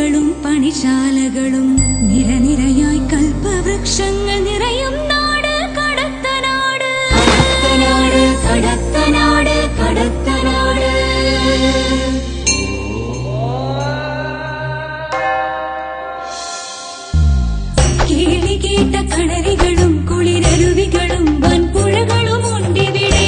പള്ളികളും പണിശാലകളും നിരനിരയായി കൽപ്പവൃക്ഷങ്ങൾ നിറയും നാട് കടത്തനാട്. കടത്തനാട് കടത്തനാട് കടത്തനാട്. കേളി കേട്ട കടലികളും കുളിരരുവികളും വൻപുഴകളും ഉണ്ടിവിടെ.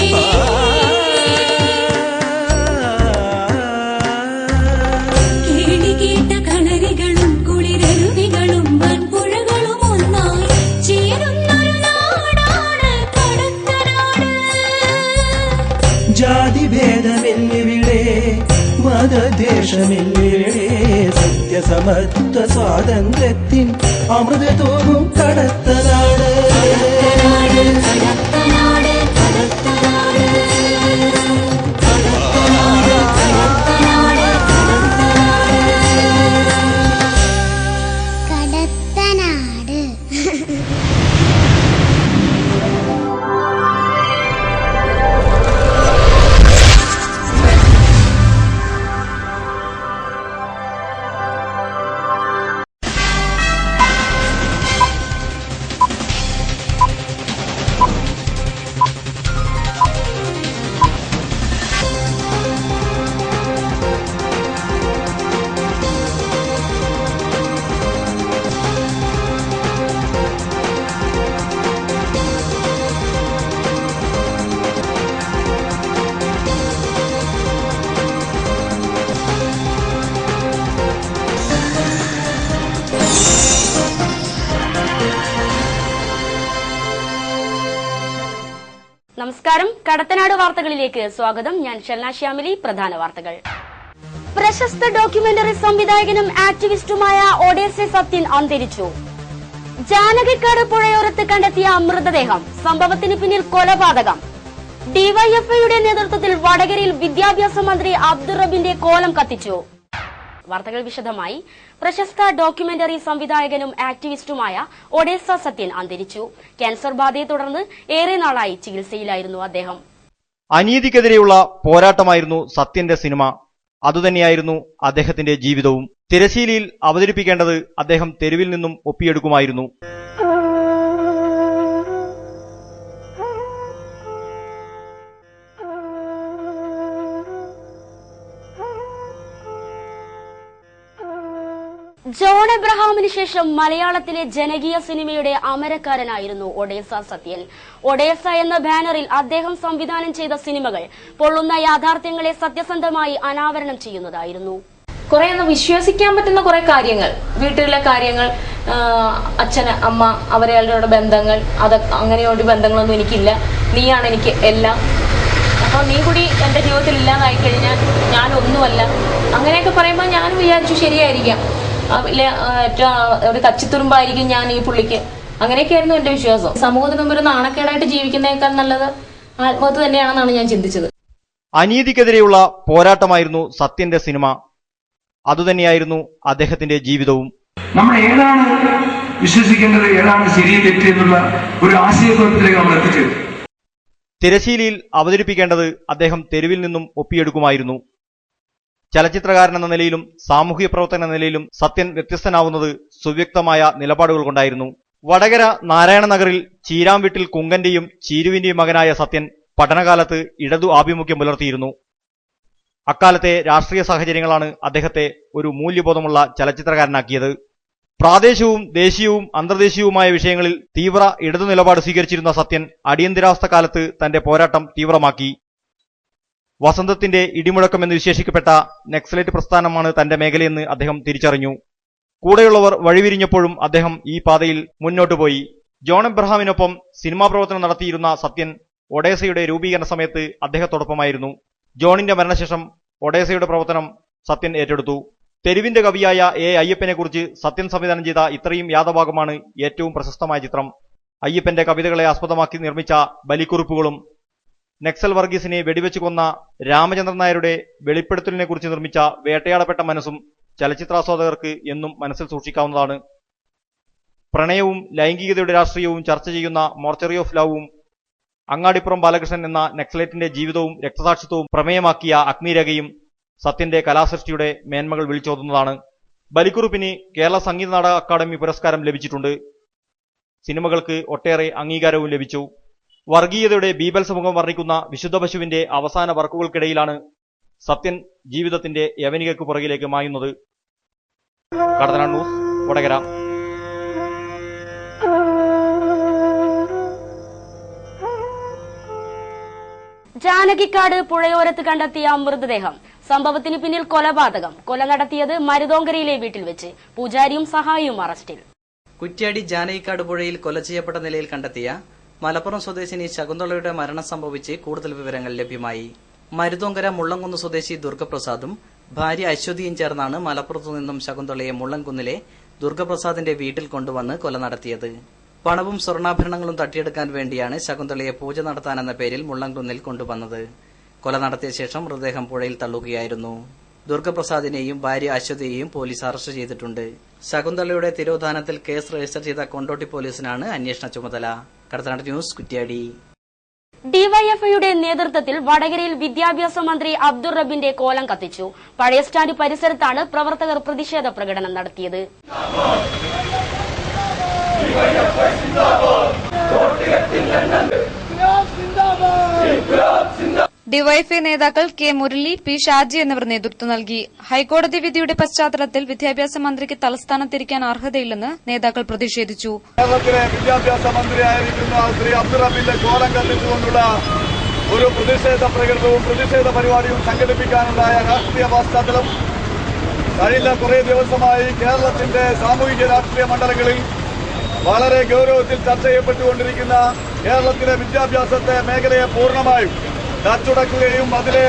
കേളി കേട്ട കളരികളും കുളിരരുവികളും വൻപുഴകളും ഒന്നായി ചേരുന്നൊരു നാടാണ് കടത്തനാട്. ജാതിഭേദമില്ലിവിടെ, മതദേശമില്ലിവിടെ, സത്യസമത്വ സ്വാതന്ത്ര്യത്തിൻ അമൃതതോറും കടത്തനാട്. നമസ്കാരം, കടത്തനാട് വാർത്തകളിലേക്ക് സ്വാഗതം. ഞാൻ ഷെൽന ശ്യാമിലി. പ്രധാന വാർത്തകൾ. പ്രശസ്ത ഡോക്യുമെന്ററി സംവിധായകനും ആക്ടിവിസ്റ്റുമായ ഒഡേസെ സത്യൻ അന്തരിച്ചു. ജാനകിക്കാട് പുഴയോരത്ത് കണ്ടെത്തിയ മൃതദേഹം. സംഭവത്തിന് പിന്നിൽ കൊലപാതകം. ഡിവൈഎഫ്ഐയുടെ നേതൃത്വത്തിൽ വടകരയിൽ വിദ്യാഭ്യാസ മന്ത്രി അബ്ദുൾ റബ്ബിന്റെ കോലം കത്തിച്ചു. വാർത്തകൾ വിശദമായി. പ്രശസ്ത ഡോക്യുമെന്ററി സംവിധായകനും ആക്ടിവിസ്റ്റുമായ ഒഡേസ സത്യൻ അന്തരിച്ചു. ക്യാൻസർ ബാധയെ തുടർന്ന് ഏറെ നാളായി ചികിത്സയിലായിരുന്നു അദ്ദേഹം. അനീതിക്കെതിരെയുള്ള പോരാട്ടമായിരുന്നു സത്യന്റെ സിനിമ. അതുതന്നെയായിരുന്നു അദ്ദേഹത്തിന്റെ ജീവിതവും. തിരശീലയിൽ അവതരിപ്പിക്കേണ്ടത് അദ്ദേഹം തെരുവിൽ നിന്നും ഒപ്പിയെടുക്കുമായിരുന്നു. ജോൺ എബ്രഹാമിന് ശേഷം മലയാളത്തിലെ ജനകീയ സിനിമയുടെ അമരക്കാരനായിരുന്നു ഒഡേസ സത്യൻ. ഒഡേസ എന്ന ബാനറിൽ അദ്ദേഹം സംവിധാനം ചെയ്ത സിനിമകൾ പൊള്ളുന്ന യാഥാർത്ഥ്യങ്ങളെ സത്യസന്ധമായി അനാവരണം ചെയ്യുന്നതായിരുന്നു. കുറെ ഒന്ന് വിശ്വസിക്കാൻ പറ്റുന്ന കുറെ കാര്യങ്ങൾ, വീട്ടിലെ കാര്യങ്ങൾ, അച്ഛൻ അമ്മ അവരുടെ ബന്ധങ്ങൾ, അങ്ങനെയൊരു ബന്ധങ്ങളൊന്നും എനിക്കില്ല, നീയാണ് എനിക്ക് എല്ലാം, അപ്പൊ നീ കൂടി എന്റെ ജീവിതത്തിൽ ഇല്ലാതായി കഴിഞ്ഞാൽ ഞാൻ ഒന്നുമല്ല, അങ്ങനെയൊക്കെ പറയുമ്പോൾ ഞാൻ വിചാരിച്ചു ശരിയായിരിക്കാം, ഒരു കച്ചിത്തുറുമ്പായിരിക്കും ഞാൻ ഈ പുള്ളിക്ക്. അങ്ങനെയൊക്കെയായിരുന്നു എന്റെ വിശ്വാസം. സമൂഹത്തിന് മുമ്പ് ഒരു നാണക്കേടായിട്ട് ജീവിക്കുന്നേക്കാൾ നല്ലത് ആത്മഹത്യ തന്നെയാണെന്നാണ് ഞാൻ ചിന്തിച്ചത്. അനീതിക്കെതിരെയുള്ള പോരാട്ടമായിരുന്നു സത്യന്റെ സിനിമ. അതുതന്നെയായിരുന്നു അദ്ദേഹത്തിന്റെ ജീവിതവും. നമ്മൾ ഏതാണ് വിശ്വസിക്കേണ്ടത്, ഏതാണ് ശരി തെറ്റ് എന്നുള്ള ഒരു ആശയക്കുഴപ്പത്തിലേക്ക് നമ്മൾ എത്തിച്ചേരും. തിരശീലയിൽ അവതരിപ്പിക്കേണ്ടത് അദ്ദേഹം തെരുവിൽ നിന്നും ഒപ്പിയെടുക്കുമായിരുന്നു. ചലച്ചിത്രകാരൻ എന്ന നിലയിലും സാമൂഹ്യ പ്രവർത്തകൻ എന്ന നിലയിലും സത്യൻ വ്യത്യസ്തനാവുന്നത് സുവ്യക്തമായ നിലപാടുകൾ കൊണ്ടായിരുന്നു. വടകര നാരായണ നഗറിൽ ചീരാംവീട്ടിൽ കുങ്കന്റെയും ചീരുവിന്റെയും മകനായ സത്യൻ പഠനകാലത്ത് ഇടതു ആഭിമുഖ്യം പുലർത്തിയിരുന്നു. അക്കാലത്തെ രാഷ്ട്രീയ സാഹചര്യങ്ങളാണ് അദ്ദേഹത്തെ ഒരു മൂല്യബോധമുള്ള ചലച്ചിത്രകാരനാക്കിയത്. പ്രാദേശികവും ദേശീയവും അന്തർദേശീയവുമായ വിഷയങ്ങളിൽ തീവ്ര ഇടതു നിലപാട് സ്വീകരിച്ചിരുന്ന സത്യൻ അടിയന്തരാവസ്ഥ കാലത്ത് തന്റെ പോരാട്ടം തീവ്രമാക്കി. വസന്തത്തിന്റെ ഇടിമുഴക്കമെന്ന് വിശേഷിക്കപ്പെട്ട നക്സലൈറ്റ് പ്രസ്ഥാനമാണ് തന്റെ മേഖലയെന്ന് അദ്ദേഹം തിരിച്ചറിഞ്ഞു. കൂടെയുള്ളവർ വഴിവിരിഞ്ഞപ്പോഴും അദ്ദേഹം ഈ പാതയിൽ മുന്നോട്ടു പോയി. ജോൺ എബ്രഹാമിനൊപ്പം സിനിമാ പ്രവർത്തനം നടത്തിയിരുന്ന സത്യൻ ഒഡേസയുടെ രൂപീകരണ സമയത്ത് അദ്ദേഹത്തോടൊപ്പമായിരുന്നു. ജോണിന്റെ മരണശേഷം ഒഡേസയുടെ പ്രവർത്തനം സത്യൻ ഏറ്റെടുത്തു. തെരുവിന്റെ കവിയായ എ അയ്യപ്പനെ കുറിച്ച് സത്യൻ സംവിധാനം ചെയ്ത ഇത്രയും യാതഭാഗമാണ് ഏറ്റവും പ്രശസ്തമായ ചിത്രം. അയ്യപ്പന്റെ കവിതകളെ ആസ്പദമാക്കി നിർമ്മിച്ച ബലിക്കുറിപ്പുകളും നക്സൽ വർഗീസിനെ വെടിവെച്ചു കൊന്ന രാമചന്ദ്രൻ നായരുടെ വെളിപ്പെടുത്തലിനെ കുറിച്ച് നിർമ്മിച്ച വേട്ടയാടപ്പെട്ട മനസ്സും ചലച്ചിത്രാസ്വാദകർക്ക് എന്നും മനസ്സിൽ സൂക്ഷിക്കാവുന്നതാണ്. പ്രണയവും ലൈംഗികതയുടെ രാഷ്ട്രീയവും ചർച്ച ചെയ്യുന്ന മോർച്ചറി ഓഫ് ലവും അങ്ങാടിപ്പുറം ബാലകൃഷ്ണൻ എന്ന നക്സലേറ്റിന്റെ ജീവിതവും രക്തസാക്ഷിത്വവും പ്രമേയമാക്കിയ അഗ്നിരേഖയും സത്യന്റെ കലാസൃഷ്ടിയുടെ മേന്മകൾ വിളിച്ചോതുന്നതാണ്. ബലിക്കുറുപ്പിന് കേരള സംഗീത നാടക അക്കാദമി പുരസ്കാരം ലഭിച്ചിട്ടുണ്ട്. സിനിമകൾക്ക് ഒട്ടേറെ അംഗീകാരവും ലഭിച്ചു. വർഗീയതയുടെ ബീഭത്സമുഖം വർണ്ണിക്കുന്ന വിശുദ്ധ പശുവിന്റെ അവസാന വർക്കുകൾക്കിടയിലാണ് സത്യൻ ജീവിതത്തിന്റെ യവനികയ്ക്ക് പുറകിലേക്ക് മായുന്നത്. കടത്തനാട് ന്യൂസ്, വടകര. ജാനകിക്കാട് പുഴയോരത്ത് കണ്ടെത്തിയ മൃതദേഹം. സംഭവത്തിന് പിന്നിൽ കൊലപാതകം. കൊല നടത്തിയത് മരുതോങ്കരയിലെ വീട്ടിൽ വെച്ച്. പൂജാരിയും സഹായിയും അറസ്റ്റിൽ. കുറ്റ്യാടി ജാനകിക്കാട് പുഴയിൽ കൊല ചെയ്യപ്പെട്ട നിലയിൽ കണ്ടെത്തിയ മലപ്പുറം സ്വദേശിനി ശകുന്തളയുടെ മരണം സംഭവിച്ച് കൂടുതൽ വിവരങ്ങൾ ലഭ്യമായി. മരുതോങ്കര മുള്ളംകുന്ന് സ്വദേശി ദുർഗപ്രസാദും ഭാര്യ അശ്വതിയും ചേർന്നാണ് മലപ്പുറത്തു നിന്നും ശകുന്തളയെ മുള്ളംകുന്നിലെ ദുർഗപ്രസാദിന്റെ വീട്ടിൽ കൊണ്ടുവന്ന് കൊല നടത്തിയത്. പണവും സ്വർണ്ണാഭരണങ്ങളും തട്ടിയെടുക്കാൻ വേണ്ടിയാണ് ശകുന്തളയെ പൂജ നടത്താനെന്ന പേരിൽ മുള്ളംകുന്നിൽ കൊണ്ടുവന്നത്. കൊല നടത്തിയ ശേഷം മൃതദേഹം പുഴയിൽ തള്ളുകയായിരുന്നു. ദുർഗപ്രസാദിനെയും ഭാര്യ അശ്വതിയെയും പോലീസ് അറസ്റ്റ് ചെയ്തിട്ടുണ്ട്. ശകുന്തളയുടെ തിരോധാനത്തിൽ കേസ് രജിസ്റ്റർ ചെയ്ത കൊണ്ടോട്ടി പോലീസിനാണ് അന്വേഷണ ചുമതല. കടത്തനാട് ന്യൂസ്, കുറ്റ്യാടി. ഡിവൈഎഫ്ഐയുടെ നേതൃത്വത്തിൽ വടകരയിൽ വിദ്യാഭ്യാസ മന്ത്രി അബ്ദുൾ റബ്ബിന്റെ കോലം കത്തിച്ചു. പഴയ സ്റ്റാൻഡ് പരിസരത്താണ് പ്രവർത്തകർ പ്രതിഷേധ പ്രകടനം നടത്തിയത്. ഡിവൈഎഫ്ഐ നേതാക്കൾ കെ മുരളി, പി ഷാജി എന്നിവർ നേതൃത്വം നൽകി. ഹൈക്കോടതി വിധിയുടെ പശ്ചാത്തലത്തിൽ വിദ്യാഭ്യാസ മന്ത്രിക്ക് തലസ്ഥാനത്തിരിക്കാൻ അർഹതയില്ലെന്ന് നേതാക്കൾ പ്രതിഷേധിച്ചു. കേരളത്തിലെ വിദ്യാഭ്യാസ മന്ത്രിയായിരിക്കുന്ന ശ്രീ അബ്ദുൾ റബ്ബിന്റെ കോലം കത്തിച്ചുകൊണ്ടുള്ള ഒരു പ്രതിഷേധ പ്രകടനവും പ്രതിഷേധ പരിപാടിയും സംഘടിപ്പിക്കാനുണ്ടായ രാഷ്ട്രീയ പശ്ചാത്തലം കഴിഞ്ഞ കുറേ ദിവസമായി കേരളത്തിന്റെ സാമൂഹിക രാഷ്ട്രീയ മണ്ഡലങ്ങളിൽ വളരെ ഗൌരവത്തിൽ ചർച്ച ചെയ്യപ്പെട്ടുകൊണ്ടിരിക്കുന്ന കേരളത്തിലെ വിദ്യാഭ്യാസത്തെ മേഖലയെ പൂർണ്ണമായും തച്ചുടക്കുകയും അതിലെ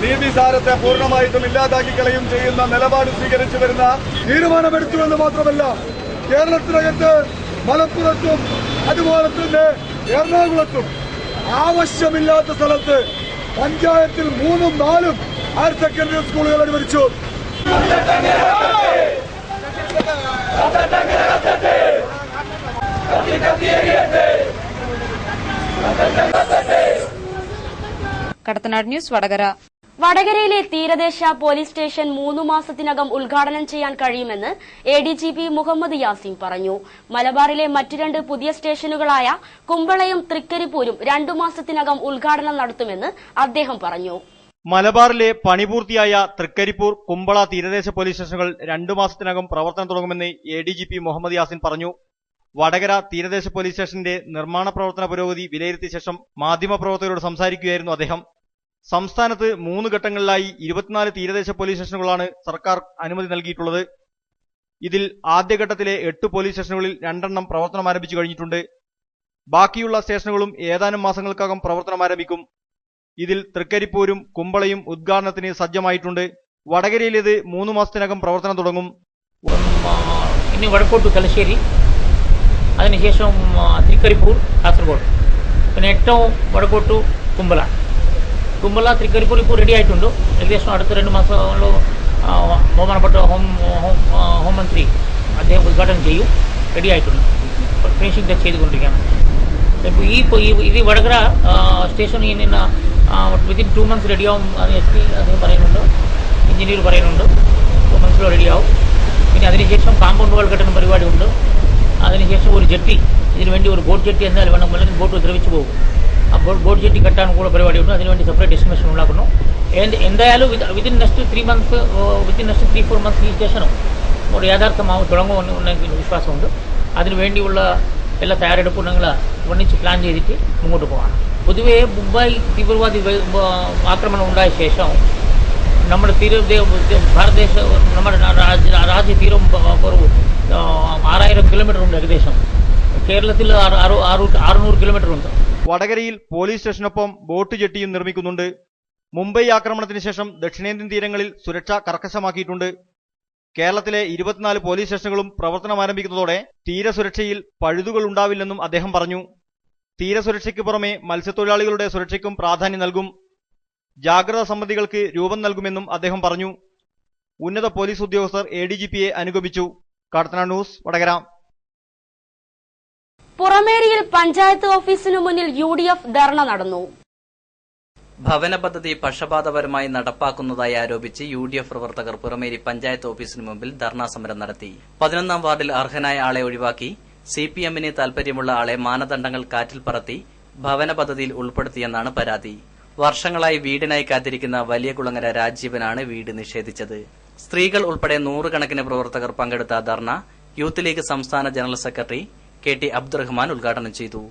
നീതിസാരത്തെ പൂർണ്ണമായിട്ടും ഇല്ലാതാക്കി കളയും ചെയ്യുന്ന നിലപാട് സ്വീകരിച്ചു വരുന്ന തീരുമാനമെടുത്തുവെന്ന് മാത്രമല്ല, കേരളത്തിനകത്ത് മലപ്പുറത്തും അതുപോലെ തന്നെ എറണാകുളത്തും ആവശ്യമില്ലാത്ത സ്ഥലത്ത് പഞ്ചായത്തിൽ 3ഉം 4ഉം ഹയർ സെക്കൻഡറി സ്കൂളുകൾ അനുവദിച്ചു. കടത്തനാട് ന്യൂസ്, വടകര. വടകരയിലെ തീരദേശ പോലീസ് സ്റ്റേഷൻ 3 മാസത്തിനകം ഉദ്ഘാടനം ചെയ്യാൻ കഴിയുമെന്ന് എഡിജിപി മുഹമ്മദ് യാസിൻ പറഞ്ഞു. മലബാറിലെ മറ്റു 2 പുതിയ സ്റ്റേഷനുകളായ കുമ്പളയും തൃക്കരിപ്പൂരും 2 മാസത്തിനകം ഉദ്ഘാടനം നടത്തുമെന്ന് അദ്ദേഹം പറഞ്ഞു. മലബാറിലെ പണി പൂർത്തിയായ തൃക്കരിപ്പൂർ, കുമ്പള തീരദേശ പോലീസ് സ്റ്റേഷനുകൾ 2 മാസത്തിനകം പ്രവർത്തനം തുടങ്ങുമെന്ന് എഡിജിപി മുഹമ്മദ് യാസിൻ പറഞ്ഞു. വടകര തീരദേശ പോലീസ് സ്റ്റേഷന്റെ നിർമ്മാണ പ്രവർത്തന പുരോഗതി വിലയിരുത്തിയ ശേഷം മാധ്യമപ്രവർത്തകരോട് സംസാരിക്കുകയായിരുന്നു അദ്ദേഹം. സംസ്ഥാനത്ത് 3 ഘട്ടങ്ങളിലായി 24 തീരദേശ പോലീസ് സ്റ്റേഷനുകളാണ് സർക്കാർ അനുമതി നൽകിയിട്ടുള്ളത്. ഇതിൽ ആദ്യഘട്ടത്തിലെ 8 പോലീസ് സ്റ്റേഷനുകളിൽ 2 എണ്ണം പ്രവർത്തനം ആരംഭിച്ചു കഴിഞ്ഞിട്ടുണ്ട്. ബാക്കിയുള്ള സ്റ്റേഷനുകളും ഏതാനും മാസങ്ങൾക്കകം പ്രവർത്തനം ആരംഭിക്കും. ഇതിൽ തൃക്കരിപ്പൂരും കുമ്പളയും ഉദ്ഘാടനത്തിന് സജ്ജമായിട്ടുണ്ട്. വടകരയിലേത് 3 മാസത്തിനകം പ്രവർത്തനം തുടങ്ങും. ഇനി വടക്കോട്ട് തലശ്ശേരി, അതിനുശേഷം തൃക്കരിപ്പൂർ, കാസർഗോഡ്, പിന്നെ ഏറ്റവും വടക്കോട്ടു കുമ്പള തൃക്കരിപ്പൂർ ഇപ്പോൾ റെഡി ആയിട്ടുണ്ട്. ഏകദേശം അടുത്ത 2 മാസങ്ങളിലോ ബഹുമാനപ്പെട്ട ഹോം മന്ത്രി അദ്ദേഹം ഉദ്ഘാടനം ചെയ്യും. റെഡി ആയിട്ടുണ്ട്, ഫിനിഷിംഗ് ടച്ച് ചെയ്തുകൊണ്ടിരിക്കുകയാണ്. ഇപ്പോൾ ഇത് വടകര സ്റ്റേഷൻ വിത്തിൻ 2 months റെഡിയാവും. അത് SP അദ്ദേഹം പറയുന്നുണ്ട്, എഞ്ചിനീയർ പറയുന്നുണ്ട് 2 months റെഡിയാവും. പിന്നെ അതിനുശേഷം കാമ്പൗണ്ട് വാൾ കെട്ടുന്ന പരിപാടിയുണ്ട്. അതിനുശേഷം ഒരു ജെട്ടി, ഇതിനുവേണ്ടി ഒരു ബോട്ട് ജെട്ടി എന്തായാലും വേണം, അല്ലെങ്കിൽ ബോട്ട് ദ്രവിച്ചു പോകും. ആ ബോട്ട് ജെട്ടി കെട്ടാൻ കൂടെ പരിപാടിയുണ്ട്. അതിനുവേണ്ടി സെപ്പറേറ്റ് എസ്റ്റിമേഷൻ ഉണ്ടാക്കുന്നു. എന്തായാലും within next 3 months, within next 3-4 months ഈ സ്റ്റേഷനും ഒരു യാഥാർത്ഥ്യമാവും തുടങ്ങുമെന്നുണ്ടെങ്കിൽ വിശ്വാസമുണ്ട്. അതിനുവേണ്ടിയുള്ള എല്ലാ തയ്യാറെടുപ്പും ഞങ്ങൾ ഒന്നിച്ച് പ്ലാൻ ചെയ്തിട്ട് മുമ്പോട്ട് പോകാം. പൊതുവേ മുംബൈ തീവ്രവാദി ആക്രമണം ഉണ്ടായ ശേഷം നമ്മുടെ ഭാരതദേശ നമ്മുടെ രാജ്യ തീരം 6000 കിലോമീറ്റർ ഉണ്ട്. ഏകദേശം കേരളത്തിൽ 600 കിലോമീറ്റർ ഉണ്ട്. വടകരയിൽ പോലീസ് സ്റ്റേഷനൊപ്പം ബോട്ട് ജെട്ടിയും നിർമ്മിക്കുന്നുണ്ട്. മുംബൈ ആക്രമണത്തിന് ശേഷം ദക്ഷിണേന്ത്യൻ തീരങ്ങളിൽ സുരക്ഷ കർക്കശമാക്കിയിട്ടുണ്ട്. കേരളത്തിലെ 24 പോലീസ് സ്റ്റേഷനുകളും പ്രവർത്തനം ആരംഭിക്കുന്നതോടെ തീരസുരക്ഷയിൽ പഴുതുകൾ ഉണ്ടാവില്ലെന്നും അദ്ദേഹം പറഞ്ഞു. തീരസുരക്ഷയ്ക്ക് പുറമെ മത്സ്യത്തൊഴിലാളികളുടെ സുരക്ഷയ്ക്കും പ്രാധാന്യം നൽകും. ജാഗ്രതാ സമിതികൾക്ക് രൂപം നൽകുമെന്നും അദ്ദേഹം പറഞ്ഞു. ഉന്നത പോലീസ് ഉദ്യോഗസ്ഥർ എഡിജിപിയെ അനുഗമിച്ചു. കടത്തനാട് ന്യൂസ്, വടകര. പുറമേരിയിൽ പഞ്ചായത്ത് ഓഫീസിനു മുന്നിൽ UDF ധർണ നടന്നു. ഭവന പദ്ധതി പക്ഷപാതപരമായി നടപ്പാക്കുന്നതായി ആരോപിച്ച് UDF പ്രവർത്തകർ പുറമേരി പഞ്ചായത്ത് ഓഫീസിന് മുമ്പിൽ ധർണാ സമരം നടത്തി. 11ാം വാർഡിൽ അർഹനായ ആളെ ഒഴിവാക്കി CPM-ന് താൽപര്യമുള്ള ആളെ മാനദണ്ഡങ്ങൾ കാറ്റിൽ പറത്തി ഭവന പദ്ധതിയിൽ ഉൾപ്പെടുത്തിയെന്നാണ് പരാതി. വർഷങ്ങളായി വീടിനായി കാത്തിരിക്കുന്ന വലിയകുളങ്ങര രാജീവനാണ് വീട് നിഷേധിച്ചത്. സ്ത്രീകൾ ഉൾപ്പെടെ 100 കണക്കിന് പ്രവർത്തകർ പങ്കെടുത്ത ധർണ യൂത്ത് ലീഗ് സംസ്ഥാന ജനറൽ സെക്രട്ടറി KT അബ്ദുറഹ്മാൻ ഉദ്ഘാടനം ചെയ്തു.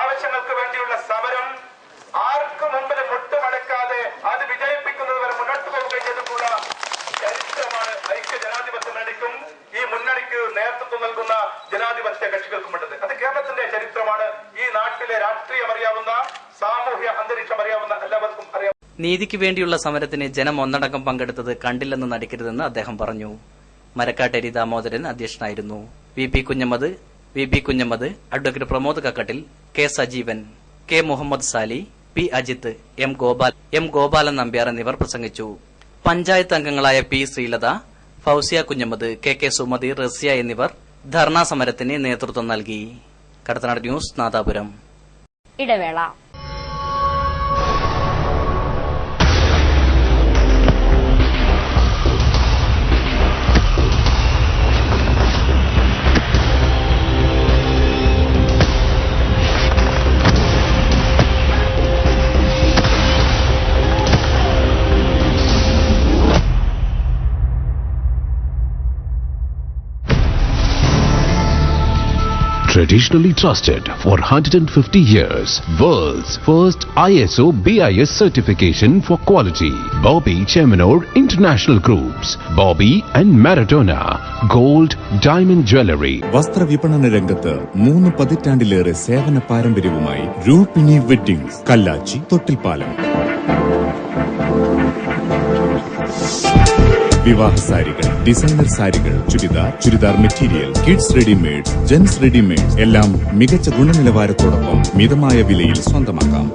ആവശ്യങ്ങൾക്ക് വേണ്ടിയുള്ള സമരം ആർക്കു മുമ്പിൽ മുട്ടുമടക്കാതെ അത് വിജയിപ്പിക്കുന്നതുവരെ മുന്നോട്ട് പോവുകയും ചെയ്തിട്ടുള്ള ചരിത്രമാണ് ഐക്യ ജനാധിപത്യ മുന്നണിക്കും ഈ മുന്നണിക്ക് നേതൃത്വം നൽകുന്ന ജനാധിപത്യ കക്ഷികൾക്കുമുള്ളത്. അത് കേരളത്തിന്റെ ചരിത്രമാണ്. ഈ നാട്ടിലെ രാഷ്ട്രീയം അറിയാവുന്ന, സാമൂഹ്യ അന്തരീക്ഷം അറിയാവുന്ന എല്ലാവർക്കും അറിയാം. നീതിക്ക് വേണ്ടിയുള്ള സമരത്തിന് ജനം ഒന്നടങ്കം പങ്കെടുത്തത് കണ്ടില്ലെന്ന് നടിക്കരുതെന്ന് അദ്ദേഹം പറഞ്ഞു. മരക്കാട്ടേരി ദാമോദരൻ അധ്യക്ഷനായിരുന്നു. VP Kunhammad, advocate Pramod Kakkattil, K Sajeevan, K Muhammad Sali, P Ajith, M Gopalan Nambiar എന്നിവർ പ്രസംഗിച്ചു. പഞ്ചായത്ത് അംഗങ്ങളായ P ശ്രീലത, ഫൌസിയ കുഞ്ഞമ്മദ്, KK സുമതി, റസിയ എന്നിവർ ധർണാ സമരത്തിന് നേതൃത്വം നൽകി. കടത്തനാട് ന്യൂസ്, നാദാപുരം. ഇടവേള. Traditionally trusted for 150 years, world's first ISO BIS certification for quality. Bobby Cheminor International Groups, Bobby and Maradona, Gold Diamond Jewelry. വസ്ത്രവിപണന രംഗത്ത് 3 പതിറ്റാണ്ടിലേറെ സേവന പാരമ്പര്യവുമായി രൂപിണി വെഡ്ഡിംഗ്സ്, കല്ലാച്ചി, തൊട്ടിൽപ്പാലം. വിവാഹ സാരികൾ, ഡിസൈനർ സാരികൾ, churidar material, kids readymade, gents readymade എല്ലാം മികച്ച ഗുണനിലവാരത്തോടൊപ്പം മിതമായ വിലയിൽ സ്വന്തമാക്കാം.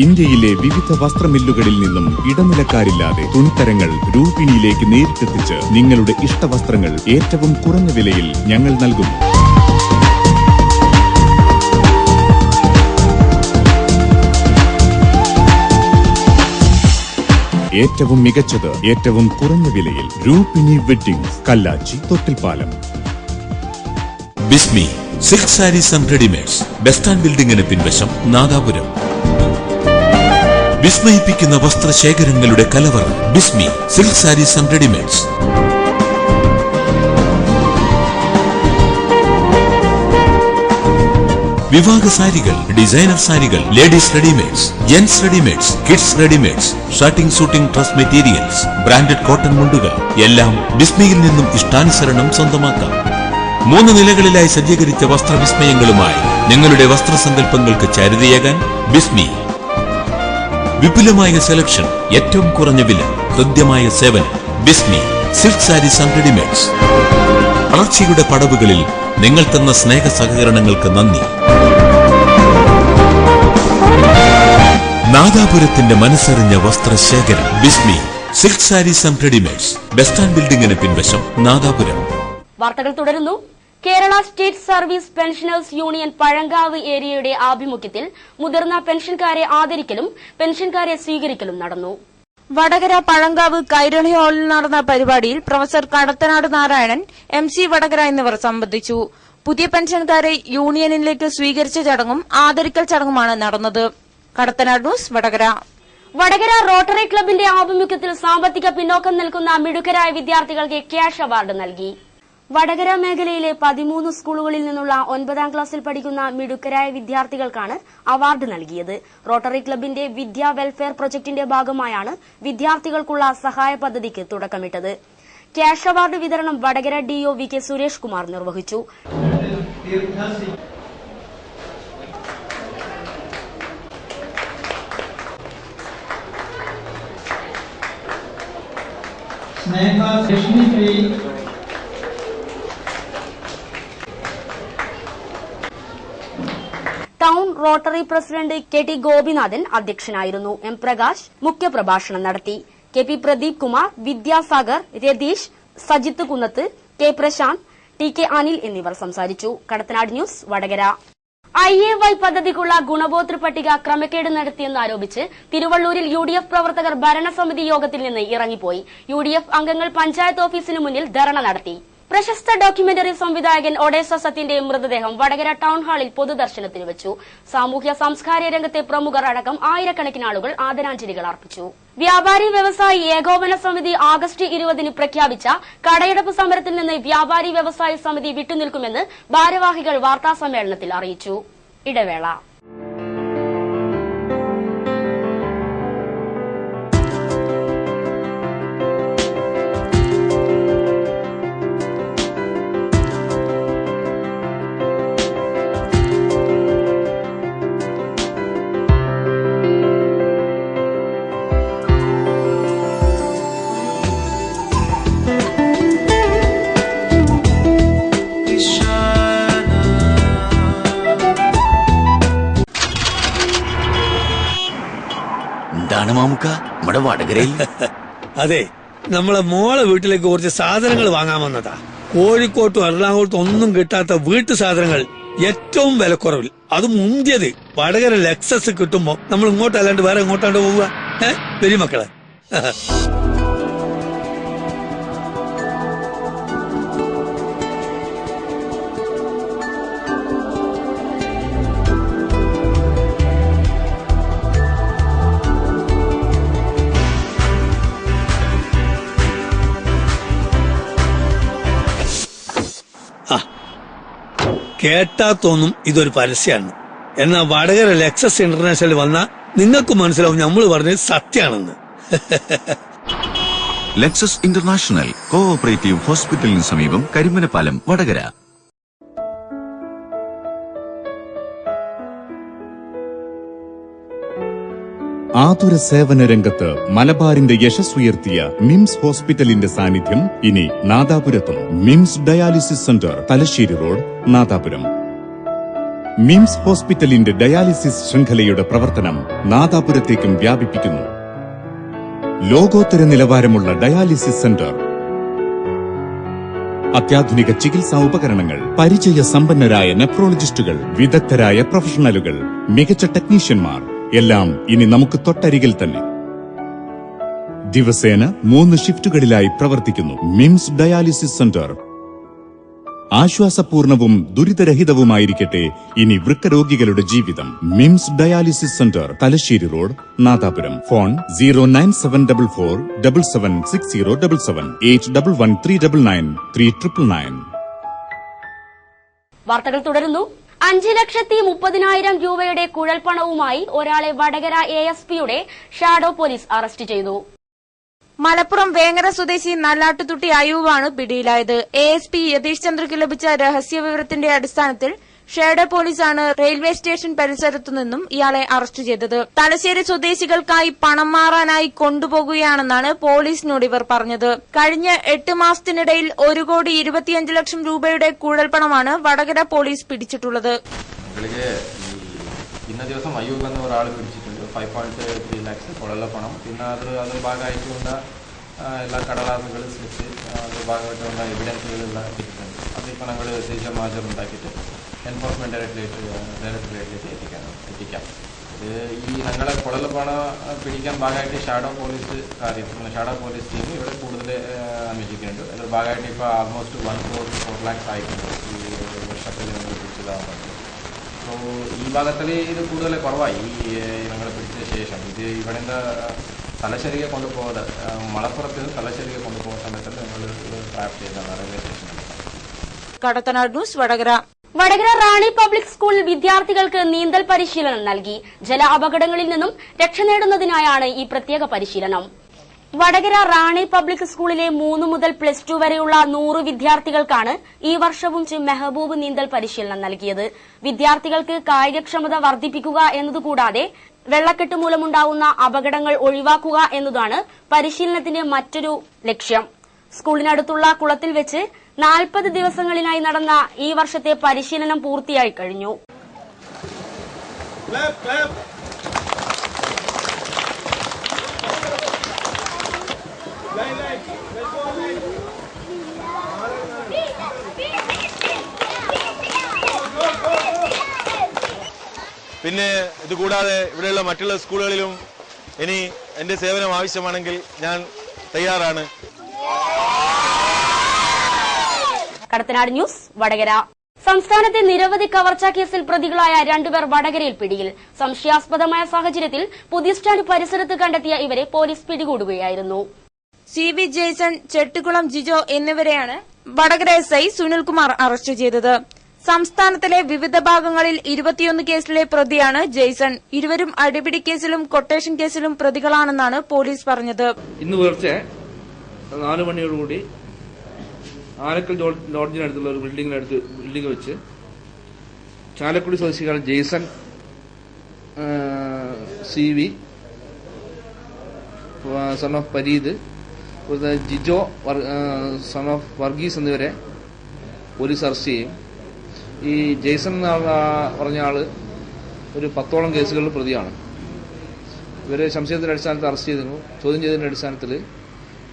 ഇന്ത്യയിലെ വിവിധ വസ്ത്രമില്ലുകളിൽ നിന്നും ഇടനിലക്കാരില്ലാതെ തുണിത്തരങ്ങൾ രൂപിണിയിലേക്ക് നേരിട്ടെത്തിച്ച് നിങ്ങളുടെ ഇഷ്ടവസ്ത്രങ്ങൾ ഏറ്റവും കുറഞ്ഞ വിലയിൽ ഞങ്ങൾ നൽകുന്നു. ഏറ്റവും മികച്ചത്, ഏറ്റവും കുറഞ്ഞ വിലയിൽ. Rupini weddings, Kallachi, Thottilpalam. Bismi silk sarees and readymades, bus stand ബിൽഡിംഗിന് പിൻവശം, നാദാപുരം. വിസ്മയിപ്പിക്കുന്ന വസ്ത്രശേഖരങ്ങളുടെ കലവറ. Bismi silk sarees and readymades. വിവാഹ സാരികൾ, ഡിസൈനർ സാരികൾ, ladies readymades, gents readymades, kids readymades, shirting dress materials, branded cotton മുണ്ടുകൾ എല്ലാം ബിസ്മിയിൽ നിന്നും ഇഷ്ടാനുസരണം സ്വന്തമാക്കാം. 3 നിലകളിലായി സജ്ജീകരിച്ച വസ്ത്രവിസ്മയങ്ങളുമായി നിങ്ങളുടെ വസ്ത്രസങ്കല്പങ്ങൾക്ക് ചാരുതയേകാൻ ബിസ്മി. വിപുലമായ സെലക്ഷൻ, ഏറ്റവും കുറഞ്ഞ വില, ഹൃദ്യമായ സേവനം. Bismi silk sarees and readymades. വളർച്ചയുടെ പടവുകളിൽ നിങ്ങൾ തന്ന സ്നേഹ സഹകരണങ്ങൾക്ക് നന്ദി. നാദാപുരത്തിന്റെ മനസ്സറിഞ്ഞ വസ്ത്രശേഖരം. Bismi silk sarees and readymades, bus stand ബിൽഡിംഗിന് പിൻവശം, നാദാപുരം. വാർത്തകൾ തുടരുന്നു. Kerala state service pensioners union Pazhangavu ഏരിയയുടെ ആഭിമുഖ്യത്തിൽ മുതിർന്ന പെൻഷൻകാരെ ആദരിക്കലും പെൻഷൻകാരെ സ്വീകരിക്കലും നടന്നു. വടകര പഴങ്കാവ് കൈരളി ഹാളിൽ നടന്ന പരിപാടിയിൽ പ്രൊഫസർ കടത്തനാട് നാരായണൻ, MC വടകര എന്നിവർ സംബന്ധിച്ചു. പുതിയ പെൻഷൻകാരെ യൂണിയനിലേക്ക് സ്വീകരിച്ച ചടങ്ങും ആദരിക്കൽ ചടങ്ങുമാണ് നടന്നത്. കടത്തനാട് ന്യൂസ്, വടകര. വടകര റോട്ടറി ക്ലബിന്റെ ആഭിമുഖ്യത്തിൽ സാമ്പത്തിക പിന്നോക്കം നിൽക്കുന്ന മിടുക്കരായ വിദ്യാർത്ഥികൾക്ക് ക്യാഷ് അവാർഡ് നൽകി. വടകര മേഖലയിലെ 13 സ്കൂളുകളിൽ നിന്നുള്ള 9ാം ക്ലാസ്സിൽ പഠിക്കുന്ന മിടുക്കരായ വിദ്യാർത്ഥികൾക്കാണ് അവാർഡ് നൽകിയത്. റോട്ടറി ക്ലബിന്റെ വിദ്യാ വെൽഫെയർ പ്രൊജക്ടിന്റെ ഭാഗമായാണ് വിദ്യാർത്ഥികൾക്കുള്ള സഹായ പദ്ധതിക്ക് തുടക്കമിട്ടത്. ക്യാഷ് അവാർഡ് വിതരണം വടകര DO VK സുരേഷ് കുമാർ നിർവഹിച്ചു. Town rotary president KT Gopinathan അധ്യക്ഷനായിരുന്നു. M പ്രകാശ് മുഖ്യപ്രഭാഷണം നടത്തി. KP പ്രദീപ് കുമാർ, വിദ്യാസാഗർ, രതീഷ്, സജിത്ത് കുന്നത്ത്, K പ്രശാന്ത്, TK അനിൽ എന്നിവർ സംസാരിച്ചു. കടത്തനാട് ന്യൂസ്, വടകര. IAY പദ്ധതിക്കുള്ള ഗുണഭോക്തൃ പട്ടിക ക്രമക്കേട് നടത്തിയെന്നാരോപിച്ച് തിരുവള്ളൂരിൽ UDF പ്രവർത്തകർ ഭരണസമിതി യോഗത്തിൽ നിന്ന് ഇറങ്ങിപ്പോയി. UDF അംഗങ്ങൾ പഞ്ചായത്ത് ഓഫീസിന് മുന്നിൽ ധർണ നടത്തി. പ്രശസ്ത ഡോക്യുമെന്ററി സംവിധായകൻ ഒഡേസ സത്യന്റെ മൃതദേഹം വടകര ടൗൺ ഹാളിൽ പൊതുദർശനത്തിന് വെച്ചു. സാമൂഹ്യ സാംസ്കാരിക രംഗത്തെ പ്രമുഖർ അടക്കം ആയിരക്കണക്കിന് ആളുകൾ ആദരാഞ്ജലികൾ അർപ്പിച്ചു. വ്യാപാരി വ്യവസായി ഏകോപന സമിതി ആഗസ്റ്റ് 20 പ്രഖ്യാപിച്ച കടയടപ്പ് സമരത്തിൽ നിന്ന് വ്യാപാരി വ്യവസായി സമിതി വിട്ടുനിൽക്കുമെന്ന് ഭാരവാഹികൾ വാർത്താസമ്മേളനത്തിൽ അറിയിച്ചു. ഇടവേള. നമ്മുടെ വടകരയിൽ അതെ, നമ്മളെ മോളെ വീട്ടിലേക്ക് കുറച്ച് സാധനങ്ങൾ വാങ്ങാൻ വന്നതാ. കോഴിക്കോട്ടും എറണാകുളത്തും ഒന്നും കിട്ടാത്ത വീട്ടു സാധനങ്ങൾ ഏറ്റവും വിലക്കുറവിൽ, അത് മുന്തിയത് വടകര ലെക്സസ് കിട്ടുമ്പോ നമ്മൾ ഇങ്ങോട്ടല്ലാണ്ട് വേറെ എങ്ങോട്ടാണ്ട് പോവുക? വരി മക്കളെ. കേട്ടാ തോന്നും ഇതൊരു പരസ്യമാണ്. എന്നാ വടകര ലെക്സസ് ഇന്റർനാഷണൽ വന്നാ നിങ്ങൾക്ക് മനസ്സിലാവും നമ്മൾ പറഞ്ഞത് സത്യാണെന്ന്. ലെക്സസ് ഇന്റർനാഷണൽ കോഓപ്പറേറ്റീവ് ഹോസ്പിറ്റലിന് സമീപം കരിമനപ്പാലം, വടകര. ആതുര സേവന രംഗത്ത് മലബാറിന്റെ യശസ്സുയർത്തിയ മിംസ് ഹോസ്പിറ്റലിന്റെ സാന്നിധ്യം ഇനി നാദാപുരത്തും. MIMS dialysis centre, Thalassery road, Nadapuram. MIMS ഹോസ്പിറ്റലിന്റെ ഡയാലിസിസ് ശൃംഖലയുടെ പ്രവർത്തനം നാദാപുരത്തേക്കും വ്യാപിപ്പിക്കുന്നു. ലോകോത്തര നിലവാരമുള്ള ഡയാലിസിസ് സെന്റർ, അത്യാധുനിക ചികിത്സാ ഉപകരണങ്ങൾ, പരിചയ സമ്പന്നരായ നെഫ്രോളജിസ്റ്റുകൾ, വിദഗ്ധരായ പ്രൊഫഷണലുകൾ, മികച്ച ടെക്നീഷ്യന്മാർ, എല്ലാം ഇനി നമുക്ക് തൊട്ടരികിൽ തന്നെ. ദിവസേന 3 ഷിഫ്റ്റുകളിലായി പ്രവർത്തിക്കുന്നു. മിംസ് ഡയാലിസിസ് സെന്റർ ആശ്വാസപൂർണവും ദുരിതരഹിതവുമായിരിക്കട്ടെ ഇനി വൃക്കരോഗികളുടെ ജീവിതം. MIMS dialysis centre, Thalassery road, Nadapuram. Phone 09744776077 811399 വാർത്തകൾ തുടരുന്നു. 5,30,000 രൂപയുടെ കുഴൽപ്പണവുമായി ഒരാളെ വടകര ASPയുടെ ഷാഡോ പോലീസ് അറസ്റ്റ് ചെയ്തു. മലപ്പുറം വേങ്ങര സ്വദേശി നല്ലാട്ടുതുട്ടി അയൂബാണ് പിടിയിലായത്. ASP യതീഷ് ചന്ദ്രയ്ക്ക് ലഭിച്ച രഹസ്യവിവരത്തിന്റെ അടിസ്ഥാനത്തിൽ ഷാഡോ പോലീസാണ് റെയിൽവേ സ്റ്റേഷൻ പരിസരത്തു നിന്നും ഇയാളെ അറസ്റ്റ് ചെയ്തത്. തലശ്ശേരി സ്വദേശികൾക്കായി പണം മാറാനായി കൊണ്ടുപോകുകയാണെന്നാണ് പോലീസിനോട് ഇവർ പറഞ്ഞത്. കഴിഞ്ഞ 8 മാസത്തിനിടയിൽ 1,25,00,000 രൂപയുടെ കുഴൽപ്പണമാണ് വടകര പോലീസ് പിടിച്ചിട്ടുള്ളത്. ഇന്ന ദിവസം അയ്യൂബ് എന്ന ഒരാൾ പിടിച്ചിട്ടുണ്ട്. 5.3 lakhs കുഴൽപ്പണം. പിന്നെ അതിൽ ഭാഗമായിട്ടുള്ള എല്ലാ കടലാസുകൾ സ്ലിപ്പ് അത് ഭാഗമായിട്ടുള്ള എവിഡൻസുകളുള്ള കിട്ടുന്നുണ്ട്. അത് ഇപ്പോൾ ഞങ്ങൾ ദേശീയ മാജർ ഉണ്ടാക്കിയിട്ട് എൻഫോഴ്സ്മെന്റ് ഡയറക്ടറേറ്റിലേക്ക് എത്തിക്കാം. ഇത് ഈ ഞങ്ങളെ കുഴൽപ്പണം പിടിക്കാൻ ഭാഗമായിട്ട് ഷാഡോ പോലീസ് ടീം ഇവിടെ കൂടുതൽ അന്വേഷിക്കുന്നുണ്ട്. അതിൽ ഭാഗമായിട്ട് ഇപ്പോൾ ആൾമോസ്റ്റ് 1.4 lakhs ആയിട്ടുണ്ട് ഈ വർഷത്തിൽ ഞങ്ങൾ പിടിച്ചതാകുന്നത്. സോ ഈ ഭാഗത്തിൽ ഇത് കൂടുതൽ കുറവായി. ഈ ഞങ്ങൾ പിടിച്ച ശേഷം ഇത് ഇവിടെ തലശ്ശേരിയെ കൊണ്ടുപോകാതെ മലപ്പുറത്ത് നിന്ന് തലശ്ശേരിയെ കൊണ്ടുപോകുന്ന സമയത്ത് ഞങ്ങൾ ട്രാപ്പ് ചെയ്താണ് റെയിൽവേ സ്റ്റേഷനിൽ. കടത്തനാട് ന്യൂസ്, വടകര. വടകര റാണി പബ്ലിക് സ്കൂളിൽ വിദ്യാർത്ഥികൾക്ക് നീന്തൽ പരിശീലനം നൽകി. ജല അപകടങ്ങളിൽ നിന്നും രക്ഷ നേടുന്നതിനായാണ് ഈ പ്രത്യേക പരിശീലനം. വടകര റാണി പബ്ലിക് സ്കൂളിലെ 3 മുതൽ +2 വരെയുള്ള 100 വിദ്യാർത്ഥികൾക്കാണ് ഈ വർഷവും മെഹബൂബ് നീന്തൽ പരിശീലനം നൽകിയത്. വിദ്യാർത്ഥികൾക്ക് കായികക്ഷമത വർദ്ധിപ്പിക്കുക എന്നതുകൂടാതെ വെള്ളക്കെട്ട് മൂലമുണ്ടാകുന്ന അപകടങ്ങൾ ഒഴിവാക്കുക എന്നതാണ് പരിശീലനത്തിന്റെ മറ്റൊരു ലക്ഷ്യം. സ്കൂളിനടുത്തുള്ള കുളത്തിൽ വെച്ച് 40 ദിവസങ്ങളിലായി നടന്ന ഈ വർഷത്തെ പരിശീലനം പൂർത്തിയായി കഴിഞ്ഞു. പിന്നെ ഇതുകൂടാതെ ഇവിടെയുള്ള മറ്റുള്ള സ്കൂളുകളിലും ഇനി എൻ്റെ സേവനം ആവശ്യമാണെങ്കിൽ ഞാൻ തയ്യാറാണ്. കടത്തനാട് ന്യൂസ് വടകര. സംസ്ഥാനത്തെ നിരവധി കവർച്ചാ കേസിൽ പ്രതികളായ 2 പേർ വടകരയിൽ പിടിയിൽ. സംശയാസ്പദമായ സാഹചര്യത്തിൽ പുതിയ സ്റ്റാൻഡ് പരിസരത്ത് കണ്ടെത്തിയ ഇവരെ പോലീസ് പിടികൂടുകയായിരുന്നു. CV ജെയ്സൺ, ചെട്ടിക്കുളം ജിജോ എന്നിവരെയാണ് വടകര SI സുനിൽകുമാർ അറസ്റ്റ് ചെയ്തത്. സംസ്ഥാനത്തിലെ വിവിധ ഭാഗങ്ങളിൽ 21 കേസിലെ പ്രതിയാണ് ജെയ്സൺ. ഇരുവരും അടിപിടി കേസിലും കൊട്ടേഷൻ കേസിലും പ്രതികളാണെന്നാണ് പോലീസ് പറഞ്ഞത്. ഇന്ന് പുലർച്ചെ 4 മണിയോടുകൂടി ആലക്കൽ ലോഡ്ജിനടുത്തുള്ള ഒരു ബിൽഡിംഗ് വെച്ച് ചാലക്കുടി സ്വദേശികൾ Jaison, CV son of Pareed, Jijo son of Varghese എന്നിവരെ പോലീസ് അറസ്റ്റ് ചെയ്യും. ഈ ജെയ്സൺ എന്ന പറഞ്ഞ ആള് ഒരു 10ഓളം കേസുകളിൽ പ്രതിയാണ്. ഇവരെ സംശയത്തിന്റെ അടിസ്ഥാനത്തിൽ അറസ്റ്റ് ചെയ്തിരുന്നു. ചോദ്യം ചെയ്തതിന്റെ അടിസ്ഥാനത്തിൽ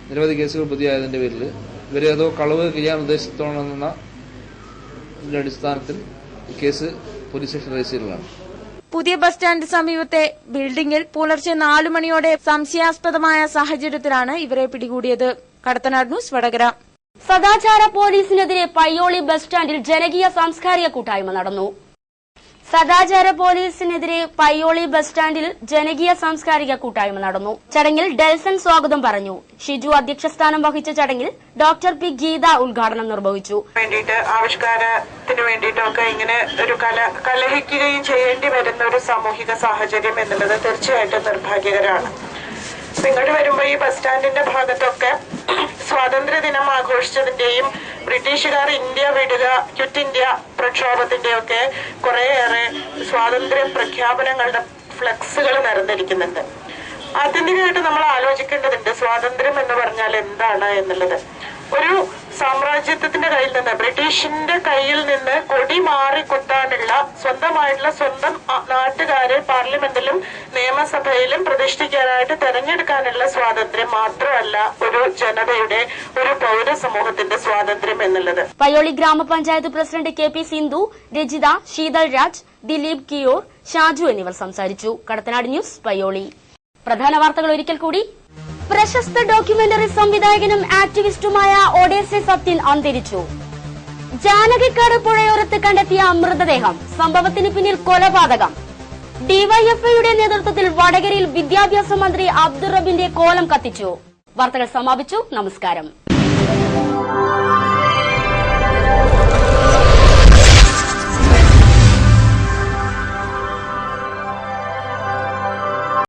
നിരവധി കേസുകൾ പ്രതിയായതിന്റെ പേരിൽ ഇവരെ ഏതോ കളവ് ചെയ്യാൻ ഉദ്ദേശിച്ചോണെന്ന അടിസ്ഥാനത്തിൽ കേസ് പോലീസ് സ്റ്റേഷൻ രജിസ്റ്റർ ചെയ്തതാണ്. പുതിയ ബസ് സ്റ്റാൻഡ് സമീപത്തെ ബിൽഡിംഗിൽ പുലർച്ചെ 4 മണിയോടെ സംശയാസ്പദമായ സാഹചര്യത്തിലാണ് ഇവരെ പിടികൂടിയത്. കടത്തനാട് ന്യൂസ് വടകര. സദാചാര പോലീസിനെതിരെ പയ്യോളി ബസ് സ്റ്റാൻഡിൽ ജനകീയ സാംസ്കാരിക കൂട്ടായ്മ നടന്നു. സദാചാര പോലീസിനെതിരെ പയ്യോളി ബസ് സ്റ്റാൻഡിൽ ജനകീയ സാംസ്കാരിക കൂട്ടായ്മ നടന്നു. ചടങ്ങിൽ ഡെൽസൺ സ്വാഗതം പറഞ്ഞു. ഷിജു അധ്യക്ഷസ്ഥാനം വഹിച്ച ചടങ്ങിൽ ഡോക്ടർ പി ഗീത ഉദ്ഘാടനം നിർവഹിച്ചു. ആവിഷ്കാരത്തിന് വേണ്ടിയിട്ടൊക്കെ ഇങ്ങനെ ഒരു കലഹിക്കുകയും ചെയ്യേണ്ടി വരുന്ന ഒരു സാമൂഹിക സാഹചര്യം എന്നുള്ളത് തീർച്ചയായിട്ടും നിർഭാഗ്യകരമാണ്. ഇങ്ങോട്ട് വരുമ്പോൾ ഈ ബസ് സ്റ്റാൻഡിന്റെ ഭാഗത്തൊക്കെ സ്വാതന്ത്ര്യ ദിനം ആഘോഷിച്ചതിന്റെയും ബ്രിട്ടീഷുകാർ ഇന്ത്യ വിടുക, ക്വിറ്റ് ഇന്ത്യ പ്രക്ഷോഭത്തിന്റെയൊക്കെ കുറേയേറെ സ്വാതന്ത്ര്യ പ്രഖ്യാപനങ്ങളുടെ ഫ്ലെക്സുകൾ നിറഞ്ഞിരിക്കുന്നുണ്ട്. ആത്യന്തികമായിട്ട് നമ്മൾ ആലോചിക്കേണ്ടതുണ്ട് സ്വാതന്ത്ര്യം എന്ന് പറഞ്ഞാൽ എന്താണ് എന്നുള്ളത്. ഒരു സാമ്രാജ്യത്തിന്റെ കയ്യിൽ നിന്ന്, ബ്രിട്ടീഷിന്റെ കയ്യിൽ നിന്ന് കൊടി മാറി കുത്താനുള്ള സ്വന്തമായിട്ടുള്ള സ്വന്തം നാട്ടുകാരെ പാർലമെന്റിലും നിയമസഭയിലും പ്രതിഷ്ഠിക്കാനായിട്ട് തെരഞ്ഞെടുക്കാനുള്ള സ്വാതന്ത്ര്യം മാത്രമല്ല ഒരു ജനതയുടെ, ഒരു പൗര സമൂഹത്തിന്റെ സ്വാതന്ത്ര്യം എന്നുള്ളത്. പയ്യോളി ഗ്രാമപഞ്ചായത്ത് പ്രസിഡന്റ് KP സിന്ധു, രജിത, ശീതൾ രാജ്, ദിലീപ് കിയോർ, ഷാജു എന്നിവർ സംസാരിച്ചു. കടത്തനാട് ന്യൂസ് പയ്യോളി. പ്രധാന വാർത്തകൾ ഒരിക്കൽ കൂടി. പ്രശസ്ത ഡോക്യുമെന്ററി സംവിധായകനും ആക്ടിവിസ്റ്റുമായ ഒഡേസെ സത്യൻ അന്തരിച്ചു. ജാനകിക്കാട് പുഴയോരത്ത് കണ്ടെത്തിയ മൃതദേഹം. സംഭവത്തിന് പിന്നിൽ കൊലപാതകം. ഡിവൈഎഫ്ഐയുടെ നേതൃത്വത്തിൽ വടകരയിൽ വിദ്യാഭ്യാസ മന്ത്രി അബ്ദുൾ റബ്ബിന്റെ കോലം കത്തിച്ചു. വാർത്തകൾ സമാപിച്ചു. നമസ്കാരം.